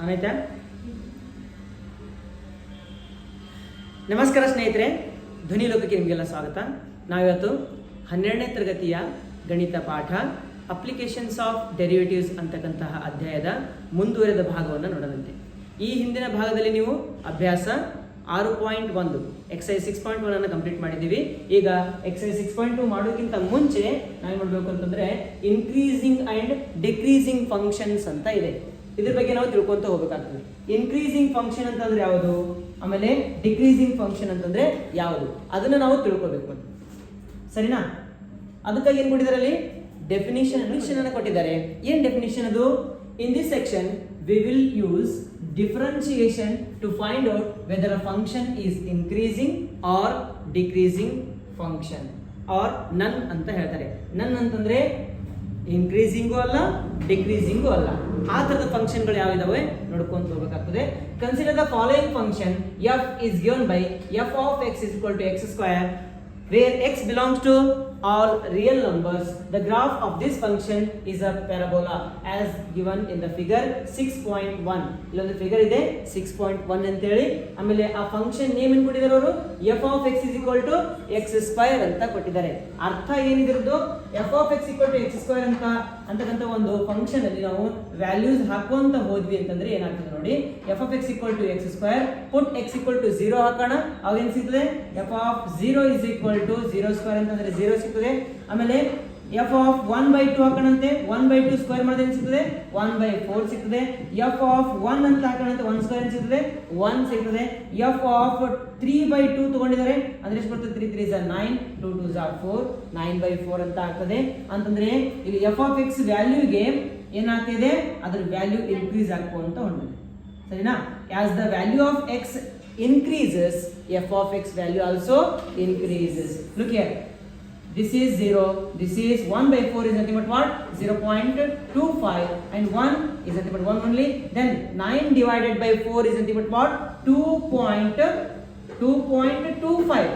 ಆಯ್ತಾ? ನಮಸ್ಕಾರ ಸ್ನೇಹಿತರೆ, ಧ್ವನಿ ಲೋಕಕ್ಕೆ ನಿಮಗೆಲ್ಲ ಸ್ವಾಗತ. ನಾವಿವತ್ತು 12ನೇ ತರಗತಿಯ ಗಣಿತ ಪಾಠ ಅಪ್ಲಿಕೇಶನ್ಸ್ ಆಫ್ ಡೆರಿವೇಟಿವ್ಸ್ ಅಂತಕ್ಕಂತಹ ಅಧ್ಯಾಯದ ಮುಂದುವರೆದ ಭಾಗವನ್ನು ನೋಡೋದಂತೆ. ಈ ಹಿಂದಿನ ಭಾಗದಲ್ಲಿ ನೀವು ಅಭ್ಯಾಸ 6.1 ಎಕ್ಸೈಸ್ 6.1 ಅನ್ನು ಕಂಪ್ಲೀಟ್ ಮಾಡಿದ್ದೀವಿ. ಈಗ ಎಕ್ಸೈಸ್ 6.2 ಮಾಡೋಕ್ಕಿಂತ ಮುಂಚೆ ನಾವೇನು ಮಾಡಬೇಕು ಅಂತಂದ್ರೆ ಇನ್ಕ್ರೀಸಿಂಗ್ ಅಂಡ್ ಡಿಕ್ರೀಸಿಂಗ್ ಫಂಕ್ಷನ್ಸ್ ಅಂತ ಇದೆ. ಇದ್ರ ಬಗ್ಗೆ ನಾವು ತಿಳ್ಕೊಂತ ಹೋಗಬೇಕಾಗ್ತದೆ. ಇನ್ಕ್ರೀಸಿಂಗ್ ಫಂಕ್ಷನ್ ಅಂತಂದ್ರೆ ಯಾವುದು, ಆಮೇಲೆ ಡಿಕ್ರೀಸಿಂಗ್ ಫಂಕ್ಷನ್ ಅಂತಂದ್ರೆ ಯಾವುದು, ಅದನ್ನ ನಾವು ತಿಳ್ಕೊಬೇಕು. ಸರಿನಾ? ಅದಕ್ಕಾಗಿ ಏನ್ ಕೊಟ್ಟಿದ್ದಾರೆ ಅಲ್ಲಿ? ಡೆಫಿನಿಷನ್ ಅನ್ನು ಕೊಟ್ಟಿದ್ದಾರೆ. ಏನ್ ಡೆಫಿನಿಷನ್ ಅದು? In this section we will use differentiation to find out whether a function is increasing or decreasing function or none ಅಂತ ಹೇಳ್ತಾರೆ. none ಅಂತಂದ್ರೆ ಇನ್ಕ್ರೀಸಿಂಗು ಅಲ್ಲ, ಡಿಕ್ರೀಸಿಂಗು ಅಲ್ಲ. ಆ ತರದ ಫಂಕ್ಷನ್ಗಳು ಯಾವ ಇದಾವೆ ನೋಡ್ಕೊಂತ ಹೋಗಬೇಕಾಗ್ತದೆ. Consider the following function f is given by f of x is equal to x square where x belongs to all real numbers. The graph of this function is a parabola as given in the figure 6.1. ಇಲ್ಲೊಂದು figure ಇದೆ 6.1 ಅಂತ ಹೇಳಿ. ಆಮೇಲೆ ಆ function name ಏನು ಕೊಟ್ಟಿದ್ದಾರೆ ಅವರು? f of x is equal to x square ಅಂತ ಕೊಟ್ಟಿದ್ದಾರೆ. ಅರ್ಥ ಏನಿದಿರೋದು? f of x equal to x square ಅಂತಕ್ಕಂಥ ಒಂದು ಫಂಕ್ಷನ್ ಅಲ್ಲಿ ನಾವು ವ್ಯಾಲ್ಯೂಸ್ ಹಾಕುವಂತ ಹೋದ್ವಿ ಅಂತಂದ್ರೆ ಏನಾಗ್ತದೆ ನೋಡಿ. f of x equal to x square put x equal to 0 ಹಾಕೋಣ, ಅವಾಗ ಏನು ಸಿಗ್ತದೆ? f of 0 is equal to 0 square ಅಂತಂದ್ರೆ 0 ಸಿಗ್ತದೆ. ಆಮೇಲೆ f of 1/2 ಹಾಕೋಣಂತೆ, 1/2 ಸ್ಕ್ವೇರ್ ಮಾಡಿದ್ರೆ ಏನು ಸಿಗ್ತದೆ? 1/4 ಸಿಗ್ತದೆ. f of 1 ಅಂತ ಹಾಕೋಣಂತೆ 1 ಸ್ಕ್ವೇರ್ ಏನು ಸಿಗ್ತದೆ? 1 ಸಿಗ್ತದೆ. f of 3/2 ತಗೊಂಡಿದ್ದಾರೆ ಅಂದ್ರೆ ಎಷ್ಟು ಬರ್ತದೆ? 3 3 is 9, 2 2 is 4, 9/4 ಅಂತ ಆಗ್ತದೆ. ಅಂತಂದ್ರೆ ಇಲ್ಲಿ f of x ವ್ಯಾಲ್ಯೂಗೆ ಏನಾಗ್ತಿದೆ? ಅದರ ವ್ಯಾಲ್ಯೂ ಇನ್ಕ್ರೀಸ್ ಆಗ್ಕೊಂತ ಹೊಂದಿದೆ. ಸರಿನಾ? as the value of x increases, f of x value also increases. Look here, this is 0, this is 1/4 is nothing but what? 0.25 and 1 is nothing but 1 only. Then 9 divided by 4 is nothing but what? 2.25.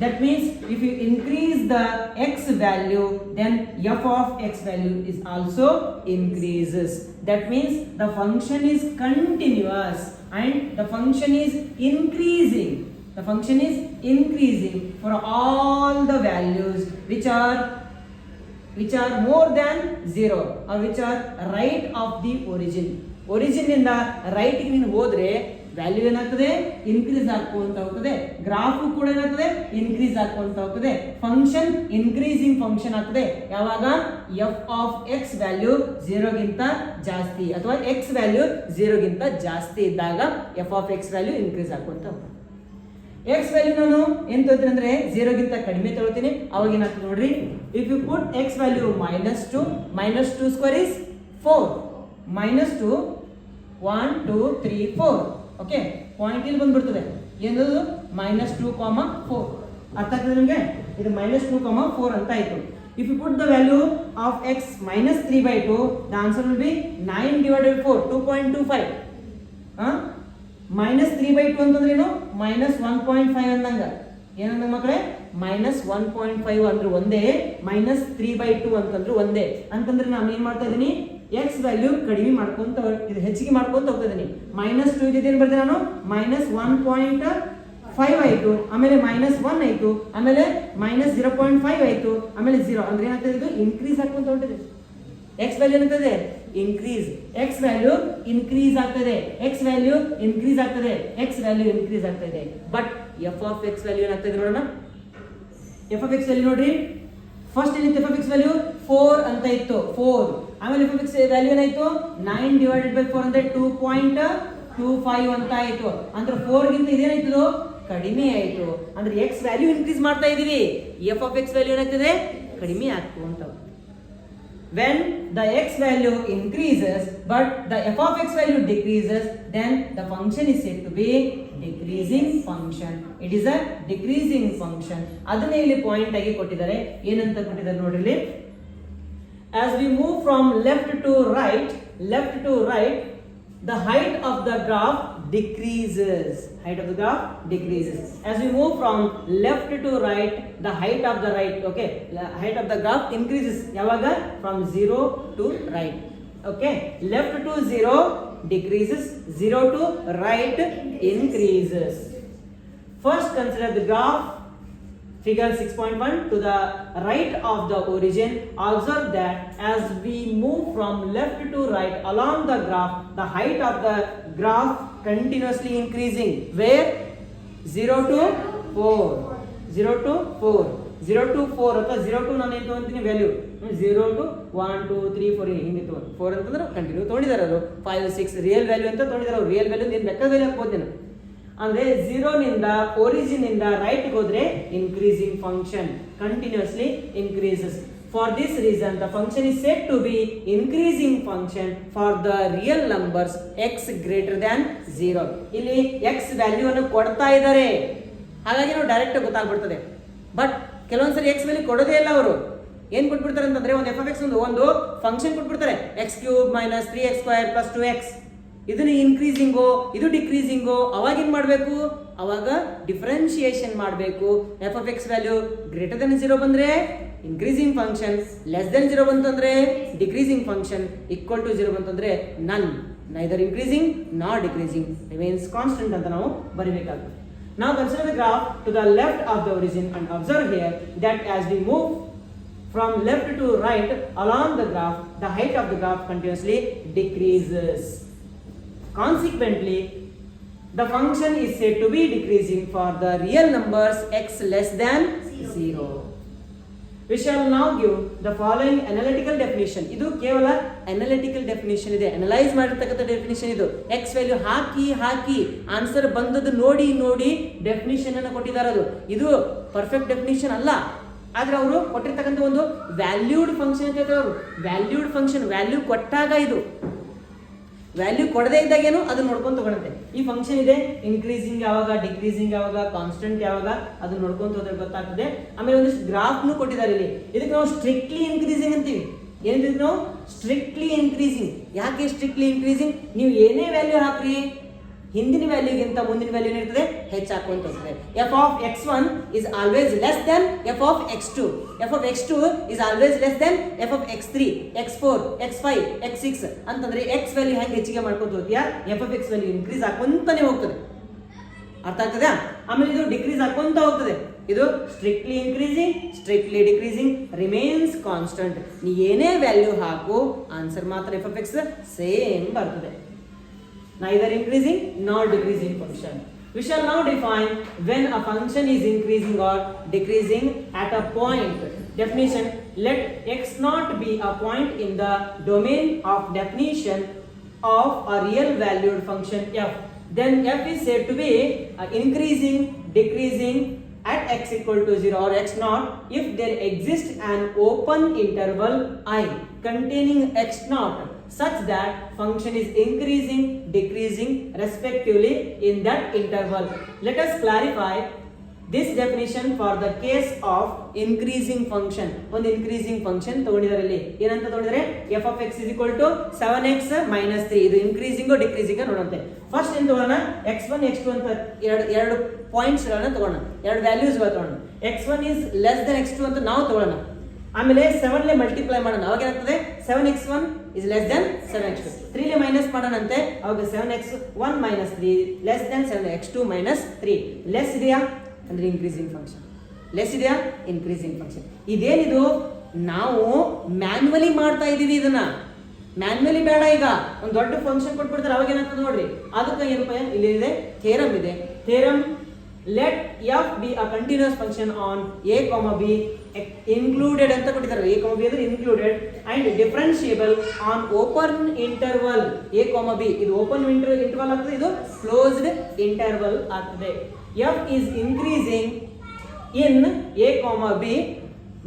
That means if you increase the x value, then f of x value is also increases. That means the function is continuous and the function is increasing. The function is increasing for all the values which are more than 0 or which are right of the origin. Origin ಇಂದ right ಗೆ ನೀನು ಹೋದ್ರೆ value ಏನಾಗ್ತದೆ? Increase ಆಗ್ಕೊಂತ ಹೋಗ್ತದೆ. Graph ಕೂಡ ಏನಾಗ್ತದೆ? Increase ಆಗ್ಕೊಂತ ಹೋಗ್ತದೆ. ಫಂಕ್ಷನ್ ಇನ್ಕ್ರೀಸಿಂಗ್ ಫಂಕ್ಷನ್ ಆಗ್ತದೆ ಯಾವಾಗ? f of x ವ್ಯಾಲ್ಯೂ 0 ಗಿಂತ ಜಾಸ್ತಿ ಅಥವಾ x ವ್ಯಾಲ್ಯೂ 0 ಗಿಂತ ಜಾಸ್ತಿ ಇದ್ದಾಗ f of x value increase ಆಗ್ಕೊಂತ ಹೋಗ್ತದೆ. x ವ್ಯಾಲ್ಯೂ ನಾನು ಏನ್ ತಗೋತೀನಿ ಅಂದ್ರೆ 0 ಗಿಂತ ಕಡಿಮೆ ತಗೋತೀನಿ, ಅವಾಗ ಏನಾಗ್ತದೆ ನೋಡ್ರಿ. If you put x value -2 square is 4, -2 1 2 3 4. Okay, point ಇಲ್ಲಿ ಬಂದ್ಬಿಡ್ತದೆ. ಏನದು? -2, 4. ಅರ್ಥ ಆಗ್ತದೆ ನಿಮಗೆ? ಇದು -2, 4 ಅಂತ ಆಯ್ತು. If you put the value of x -3/2, the answer will be 9 divided by 4, 2.25. -3/2 ಅಂತಂದ್ರೆ ಏನು? -1.5 ಅಂದಂಗ. ಏನಂದಂಗ ಮಕ್ಕಳೇ? -1.5 ಅಂದ್ರೆ ಒಂದೇ, -3/2 ಅಂತಂದ್ರೆ ಒಂದೇ. ಅಂತಂದ್ರೆ ನಾನು ಏನ್ ಮಾಡ್ತಾ ಇದ್ದೀನಿ? x ವ್ಯಾಲ್ಯೂ ಕಡಿಮೆ ಮಾಡ್ಕೊಂತ ಇದು ಹೆಚ್ಚಿಗೆ ಮಾಡ್ಕೊಂತ ಹೋಗ್ತಾ ಇದ್ದೀನಿ. -2 ಇದೆ ಏನು ಬರ್ತೀನಿ ನಾನು? -1.5 ಆಯ್ತು, ಆಮೇಲೆ -1 ಆಯ್ತು, ಆಮೇಲೆ -0.5 ಆಯ್ತು, ಆಮೇಲೆ 0 ಅಂದ್ರೆ ಏನಾಗ್ತದೆ? ಇದು ಇನ್ಕ್ರೀಸ್ ಆಗ್ಕೊಂತ ಹೊಂಟಿದೆ. x ವ್ಯಾಲ್ಯೂ ಏನಾಗ್ತದೆ? ಇನ್ಕ್ರೀಸ್. x ವ್ಯಾಲ್ಯೂ ಇನ್ಕ್ರೀಸ್ ಆಗ್ತದೆ, x ವ್ಯಾಲ್ಯೂ ಇನ್ಕ್ರೀಸ್ ಆಗ್ತದೆ, x ವ್ಯಾಲ್ಯೂ ಇನ್ಕ್ರೀಸ್ ಆಗ್ತದೆ. But f of x value ಏನಾಗ್ತದೆ ನೋಡೋಣ. f of x ವ್ಯಾಲ್ಯೂ ನೋಡ್ರಿ, ಫಸ್ಟ್ ಏನಿತ್ತು? f of x ವ್ಯಾಲ್ಯೂ 4 ಅಂತ ಇತ್ತು, 4. ಆಮೇಲೆ f of x ವ್ಯಾಲ್ಯೂ ಏನಾಯ್ತು? 9 divided by 4 ಅಂದ್ರೆ 2.25 ಅಂತ ಆಯ್ತು. ಅಂದ್ರೆ 4 ಗಿಂತ ಇದೇನಾಯ್ತು? ಕಡಿಮೆ ಆಯ್ತು. ಅಂದ್ರೆ x ವ್ಯಾಲ್ಯೂ ಇನ್ಕ್ರೀಸ್ ಮಾಡ್ತಾ ಇದೀವಿ, f of x ವ್ಯಾಲ್ಯೂ ಏನಾಗ್ತದೆ? ಕಡಿಮೆ ಆಗ್ತು ಅಂತ. When the x value increases but the f of x value decreases, then the function is said to be decreasing function. It is a decreasing function. ಅದನ್ನೇ ಇಲ್ಲಿ point ಆಗಿ ಕೊಟ್ಟಿದ್ದಾರೆ. ಏನಂತ ಕೊಟ್ಟಿದ್ದಾರೆ ನೋಡ್ರಿ. As we move from left to right, the height of the graph decreases. Height of the graph decreases. As we move from left to right, the height of the right, okay, height of the graph increases. Yavaga from 0 to right. Okay, left to 0 decreases, 0 to right increases. First consider the graph figure 6.1 to the right of the origin. Observe that as we move from left to right along the graph, the height of the graph continuously increasing. Where? 0 to 4. 0 to 4. 0 to 4 ಅಥವಾ 0 to ನಾನು ಏನು ತೊಗೊಂತೀನಿ value 0 to 1 2 3 4 ಹಿಂಗೆ ತೊಗೊಂಡು 4 ಅಂತಂದ್ರೆ continue ತೊಗೊಂಡಿದ್ದಾರೆ ಅವರು 5 6 real value ಅಂತ ತೊಗೊಂಡಿದ್ದಾರೆ ಅವರು real value ಏನು ಬೇಕಾದ ವ್ಯಾಲ್ಯೂ ಹಾಕ್ಬೋದು ನೀನು ಅಂದ್ರೆ 0 ನಿಂದ ಒರಿಜಿನ್ ಇಂದ ರೈಟ್ ಹೋದ್ರೆ increasing function continuously increases. For this reason the function is said to be increasing function for the real numbers x greater than 0. ಇಲ್ಲಿ x ವ್ಯಾಲ್ಯೂ ಅನ್ನು ಕೊಡ್ತಾ ಇದ್ದಾರೆ ಹಾಗಾಗಿ ನಾವು ಡೈರೆಕ್ಟ್ ಗೊತ್ತಾಗ್ಬಿಡ್ತದೆ. ಬಟ್ ಕೆಲವೊಂದ್ಸರಿ x ವ್ಯಾಲ್ಯೂ ಕೊಡೋದೇ ಇಲ್ಲ ಅವರು ಏನ್ ಕೊಟ್ಬಿಡ್ತಾರೆ ಅಂತಂದ್ರೆ ಒಂದು f of x ಒಂದು ಫಂಕ್ಷನ್ ಕೊಟ್ಬಿಡ್ತಾರೆ x³ - 3x² + 2x. ಇದನ್ನು ಇನ್ಕ್ರೀಸಿಂಗೋ ಇದು ಡಿಕ್ರೀಸಿಂಗೋ ಅವಾಗ ಏನು ಮಾಡಬೇಕು ಅವಾಗ ಡಿಫರೆನ್ಶಿಯೇಷನ್ ಮಾಡಬೇಕು. F of X value greater than 0 ಬಂದ್ರೆ ಇನ್ಕ್ರೀಸಿಂಗ್ ಫಂಕ್ಷನ್, ಲೆಸ್ ದೆನ್ 0 ಬಂತಂದ್ರೆ ಡಿಕ್ರೀಸಿಂಗ್ ಫಂಕ್ಷನ್, ಈಕ್ವಲ್ ಟು 0 ಬಂತಂದ್ರೆ ನನ್, neither increasing not decreasing, remains constant ಅಂತ ನಾವು ಬರೀಬೇಕಾಗುತ್ತೆ. Now consider the graph to the left of the origin and observe here that as we move from left to right along the graph, the height of the graph continuously decreases. Consequently, the function is said to be decreasing for the real numbers x less than 0. We shall now give the following analytical definition. ಇದು ಕೇವಲ analytical definition ಇದೆ, analyse ಮಾಡಿರ್ತಕ್ಕಂಥ definition ಇದು. x value ಹಾಕಿ answer ಬಂದದ್ದು ನೋಡಿ definition ಅನ್ನು ಕೊಟ್ಟಿದ್ದಾರೆ. ಇದು ಪರ್ಫೆಕ್ಟ್ ಡೆಫಿನಿಷನ್ ಅಲ್ಲ, ಆದ್ರೆ ಅವರು ಕೊಟ್ಟಿರ್ತಕ್ಕಂಥ ಒಂದು ವ್ಯಾಲ್ಯೂಡ್ ಫಂಕ್ಷನ್ ಅಂತ ಹೇಳ್ತಾರೆ ಅವರು. ವ್ಯಾಲ್ಯೂಡ್ ಫಂಕ್ಷನ್ ವ್ಯಾಲ್ಯೂ ಕೊಟ್ಟಾಗ ಇದು, ವ್ಯಾಲ್ಯೂ ಕೊಡದೇ ಇದ್ದಾಗೇನು ಅದನ್ನ ನೋಡ್ಕೊಂಡು ತಗೊಳುತ್ತೆ. ಈ ಫಂಕ್ಷನ್ ಇದೆ ಇನ್ಕ್ರೀಸಿಂಗ್ ಯಾವಾಗ, ಡಿಕ್ರೀಸಿಂಗ್ ಯಾವಾಗ, ಕಾನ್ಸ್ಟೆಂಟ್ ಯಾವಾಗ, ಅದನ್ನ ನೋಡ್ಕೊಂತ ಹೋದ್ರೆ ಗೊತ್ತಾಗ್ತದೆ. ಆಮೇಲೆ ಒಂದಿಷ್ಟು ಗ್ರಾಫ್ನು ಕೊಟ್ಟಿದ್ದಾರೆ ಇಲ್ಲಿ. ಇದಕ್ಕೆ ನಾವು ಸ್ಟ್ರಿಕ್ಟ್ಲಿ ಇನ್ಕ್ರೀಸಿಂಗ್ ಅಂತೀವಿ. ಏನಿದೆ ನಾವು ಸ್ಟ್ರಿಕ್ಟ್ಲಿ ಇನ್ಕ್ರೀಸಿಂಗ್. ಯಾಕೆ ಸ್ಟ್ರಿಕ್ಟ್ಲಿ ಇನ್ಕ್ರೀಸಿಂಗ್? ನೀವು ಏನೇ ವ್ಯಾಲ್ಯೂ ಹಾಕ್ರಿ ಹಿಂದಿನ ವ್ಯಾಲ್ಯೂಗಿಂತ ಮುಂದಿನ ವ್ಯಾಲ್ಯೂ ಏನಿರ್ತದೆ ಹೆಚ್ಚು ಹಾಕೊಂತ ಹೋಗ್ತದೆ. F of x1 is always less than F of x2. F of x2 is always less than F of x3, x4, x5, x6 ಅಂತಂದ್ರೆ x ವ್ಯಾಲ್ಯೂ ಹೆಂಗೆ ಹೆಚ್ಚಿಗೆ ಮಾಡ್ಕೊಂತ ಹೋಗ್ತೀಯಾ F of x value increase ಹಾಕೊಂತಾನೆ ಹೋಗ್ತದೆ. ಅರ್ಥ ಆಗ್ತದೆ? ಆಮೇಲೆ ಇದು ಡಿಕ್ರೀಸ್ ಹಾಕೊಂತ ಹೋಗ್ತದೆ. ಇದು strictly increasing, strictly decreasing, remains constant. ನೀ ಏನೇ ವ್ಯಾಲ್ಯೂ ಹಾಕು ಆನ್ಸರ್ ಮಾತ್ರ ಎಫ್ ಆಫ್ x ಸೇಮ್ ಬರ್ತದೆ. Neither increasing nor decreasing function. We shall now define when a function is increasing or decreasing at a point. Definition: let x not be a point in the domain of definition of a real valued function f. Then f is said to be increasing, decreasing at x equal to 0 or x naught if there exists an open interval I containing x naught such that function is increasing, decreasing respectively in that interval. Let us clarify this definition for the case of increasing function. ಒಂದು increasing function ತಗೊಂಡಿದ್ದಾರೆ ಇಲ್ಲಿ. ಏನಂತ ತಗೊಂಡಿದ್ದಾರೆ? f of x is equal to 7x minus 3. ಇದು increasing or decreasing ನೋಡಂತೆ. First ಏನು ತಗೊಳ್ಳೋಣ? x1 x2 ಅಂತ ಎರಡು ಪಾಯಿಂಟ್ಸ್ ಗಳನ್ನ ತಗೊಳ್ಳೋಣ, ಎರಡು ವ್ಯಾಲ್ಯೂಸ್ ಗಳನ್ನ ತಗೊಳ್ಳೋಣ. x1 is less than x2 ಅಂತ ನಾವು ತಗೊಳ್ಳೋಣ. ಆಮೇಲೆ 7 ಲೆ ಮಲ್ಟಿಪ್ಲೈ ಮಾಡೋಣ, ಅವಾಗ ಏನಾಗ್ತದೆ 7x1 is less than 7x2. 3 Le minus ಮಾಡೋಣಂತೆ, ಅವಾಗ 7x1 minus 3 less than 7x2 minus 3. Less ಇದೆಯಾ ಅಂದ್ರೆ ಇನ್ಕ್ರೀಸಿಂಗ್ ಫಂಕ್ಷನ್, ಲೆಸ್ ಇದೆಯಾ ಇನ್ಕ್ರೀಸಿಂಗ್ ಫಂಕ್ಷನ್. ಇದೇನಿದು ನಾವು ಮ್ಯಾನ್ಯುವಲಿ ಮಾಡ್ತಾ ಇದೀವಿ. ಇದನ್ನ ಮ್ಯಾನ್ಯುವಲಿ ಬೇಡ. ಈಗ ಒಂದು ದೊಡ್ಡ ಫಂಕ್ಷನ್ ಕೊಟ್ಬಿಡ್ತಾರೆ, ಅವಾಗ ಏನಾಗ್ತದೆ ನೋಡ್ರಿ. ಅದಕ್ಕೆ ಏನಪ್ಪ ಇಲ್ಲಿ ಇದೆ ಥಿಯರಮ್ ಇದೆ. Theorem let f be a continuous function on a comma b included ಅಂತ ಕೊಟ್ಟಿದ್ದಾರೆ. a comma b ಅಂದ್ರೆ included and differentiable on open interval a comma b. ಇದು ಓಪನ್ ಇಂಟರ್ವಲ್ ಆಗ್ತದೆ, ಇದು ಕ್ಲೋಸ್ಡ್ ಇಂಟರ್ವಲ್ ಆಗ್ತದೆ. f is increasing in a comma b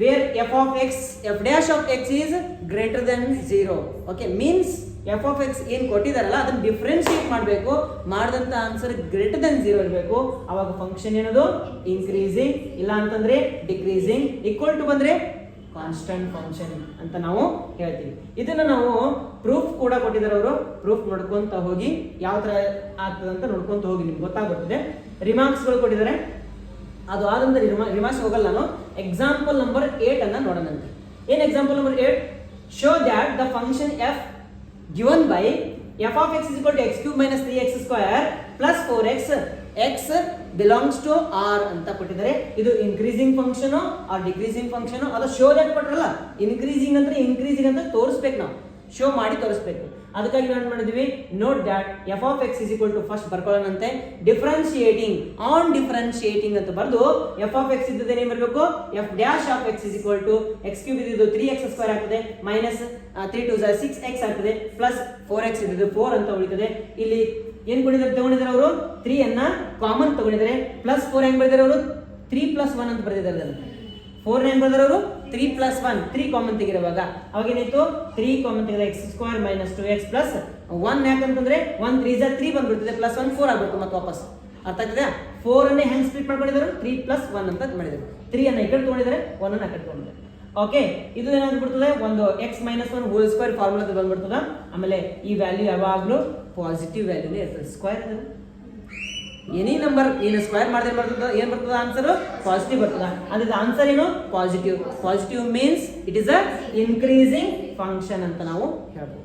where f of x, f dash of x is greater than 0. okay, means f of x ಏನು ಕೊಟ್ಟಿದಾರಲ್ಲ ಅದನ್ನ differentiate ಮಾಡಬೇಕು. ಮಾಡಿದಂತ answer greater than 0 ಇರಬೇಕು. ಅವಾಗ function ಏನದು ಇನ್ಕ್ರೀಸಿಂಗ್, ಇಲ್ಲ ಅಂತಂದ್ರೆ ಡಿಕ್ರೀಸಿಂಗ್. ಈಕ್ವಲ್ ಟು ಬಂದ್ರೆ ಕಾನ್ಸ್ಟೆಂಟ್ ಫಂಕ್ಷನ್ ಅಂತ ನಾವು ಹೇಳ್ತೀವಿ. ಇದನ್ನ ನಾವು ಪ್ರೂಫ್ ಕೂಡ ಕೊಟ್ಟಿದ್ದಾರೆ ಅವರು. ಪ್ರೂಫ್ ನೋಡ್ಕೊಂತ ಹೋಗಿ ಯಾವ ತರ ಆಗ್ತದೆ ಅಂತ ನೋಡ್ಕೊಂತ ಹೋಗಿ ನಿಮ್ಗೆ ಗೊತ್ತಾಗ್ಬಿಡ್ತದೆ. ರಿಮಾರ್ಕ್ಸ್ಗಳು ಕೊಟ್ಟಿದ್ದಾರೆ, ಅದು ಆದಂದ್ರೆ ರಿಮಾರ್ಕ್ಸ್ ಹೋಗಲ್ಲ. ನಾನು ಎಕ್ಸಾಂಪಲ್ ನಂಬರ್ 8 ಅನ್ನ ನೋಡೋಣಂತೆ. ಏನ್ example number 8? Show that the function F given by f of x is equal to x cube minus 3x square plus 4x x belongs to r ಅಂತ ಕೊಟ್ಟಿದ್ದಾರೆ. ಇದು increasing function or decreasing function ಅದು show that ಕೊಟ್ಟರಲ್ಲ. Increasing ಅಂದ್ರೆ increasing ಅಂತ ತೋರಿಸ್ಬೇಕು, ನಾವು show ಮಾಡಿ ತೋರಿಸ್ಬೇಕು. ಅದಕ್ಕಾಗಿ ನಾವು ಮಾಡಿದ್ವಿ note that f of x is equal to first ಬರ್ಕೊಳ್ಳೋಣಂತೆ ಡಿಫ್ರೆನ್ಶಿಯೇಟಿಂಗ್ ಆನ್ ಡಿಫ್ರೆನ್ಶಿಯೇಟಿಂಗ್ ಅಂತ ಬರೆದು f of x ಇದ್ದದೆ ಏನು ಬರಬೇಕು f dash of x is equal to x cube ಇದ್ದು 3x square ಆಗ್ತದೆ ಮೈನಸ್ 3 2 6x ಆಗ್ತದೆ ಪ್ಲಸ್ 4x ಇದ್ದು 4 ಅಂತ ಉಳಿತದೆ. ಇಲ್ಲಿ ಏನ್ ತಗೊಂಡಿದ್ದಾರೆ ಅವರು 3 ಅನ್ನ ಕಾಮನ್ ತಗೊಂಡಿದ್ದಾರೆ. ಪ್ಲಸ್ 4 ಹೆಂಗ್ ಬರೆದಿದ್ದಾರೆ ಅವರು 3 plus 1 ಅಂತ ಬರೆದಿದ್ದಾರೆ. 4 ಹೆಂಗ್ ಬರೆದಾರೆ ಅವರು 3 plus 1 3 ಕಾಮನ್ ತೆಗಿರುವಾಗ ಅವಾಗ ಏನಾಯ್ತು 3 ಕಾಮನ್ ತೆಗೆದ x square minus 2x plus 1 ಯಾಕಂತಂದ್ರೆ 1 3 3 ಬಂದ್ಬಿಡ್ತದೆ ಪ್ಲಸ್ 1 4 ಆಗ್ಬಿಡ್ತು ಮತ್ತೆ ವಾಪಸ್. ಅರ್ಥ ಆಗ್ತದೆ? 4 ಅನ್ನೇ ಹೆಂಗ್ ಸ್ಪ್ಲಿಟ್ ಮಾಡ್ಕೊಂಡಿದ್ದಾರೆ 3 plus 1 ಅಂತ ಮಾಡಿದ್ದಾರೆ. 3 ಅನ್ನ ಈ ಕಡೆ ತಗೊಂಡಿದ್ದಾರೆ 1 ಅನ್ನ ಆ ಕಡೆ ತಗೊಂಡಿದ್ದಾರೆ. ಓಕೆ, ಇದು ಏನಾಗ್ಬಿಡ್ತದೆ ಒಂದು x minus 1 whole square formula ಬಂದ್ಬಿಡ್ತದ. ಆಮೇಲೆ ಈ ವ್ಯಾಲ್ಯೂ ಯಾವಾಗಲೂ ಪಾಸಿಟಿವ್ ವ್ಯಾಲ್ಯೂನೇ ಇರ್ತದೆ. ಸ್ಕ್ವೇರ್ ಎನಿ ನಂಬರ್ ಏನು ಸ್ಕ್ವೇರ್ ಮಾಡಿದ್ರೆ ಬರ್ತದ ಏನ್ ಬರ್ತದ ಆನ್ಸರ್ ಪಾಸಿಟಿವ್ ಬರ್ತದ. ಅದ್ರ ಆನ್ಸರ್ ಏನು positive. Positive means it is a increasing function ಅಂತ ನಾವು ಹೇಳ್ಬೋದು.